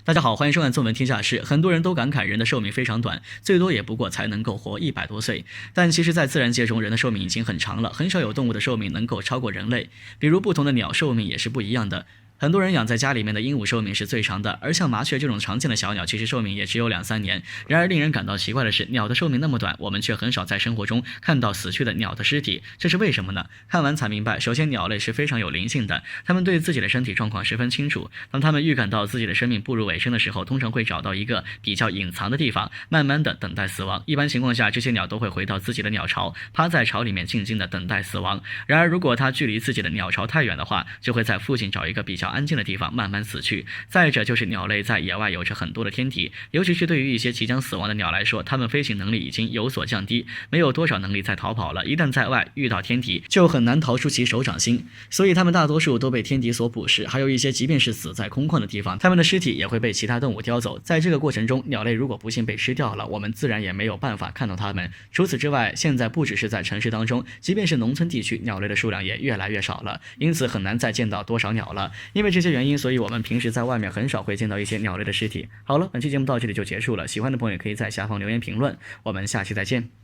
大家好，欢迎收看《纵闻天下事》。很多人都感慨人的寿命非常短，最多也不过才能够活100多岁。但其实，在自然界中，人的寿命已经很长了，很少有动物的寿命能够超过人类。比如，不同的鸟寿命也是不一样的。很多人养在家里面的鹦鹉寿命是最长的，而像麻雀这种常见的小鸟，其实寿命也只有2-3年。然而，令人感到奇怪的是，鸟的寿命那么短，我们却很少在生活中看到死去的鸟的尸体，这是为什么呢？看完才明白，首先，鸟类是非常有灵性的，它们对自己的身体状况十分清楚。当它们预感到自己的生命步入尾声的时候，通常会找到一个比较隐藏的地方，慢慢的等待死亡。一般情况下，这些鸟都会回到自己的鸟巢，趴在巢里面静静的等待死亡。然而，如果它距离自己的鸟巢太远的话，就会在附近找一个比较安静的地方慢慢死去。再者就是鸟类在野外有着很多的天敌，尤其是对于一些即将死亡的鸟来说，它们飞行能力已经有所降低，没有多少能力再逃跑了。一旦在外遇到天敌，就很难逃出其手掌心，所以它们大多数都被天敌所捕食。还有一些即便是死在空旷的地方，它们的尸体也会被其他动物叼走。在这个过程中，鸟类如果不幸被吃掉了，我们自然也没有办法看到它们。除此之外，现在不只是在城市当中，即便是农村地区，鸟类的数量也越来越少了，因此很难再见到多少鸟了。因为这些原因，所以我们平时在外面很少会见到一些鸟类的尸体。好了，本期节目到这里就结束了，喜欢的朋友可以在下方留言评论，我们下期再见。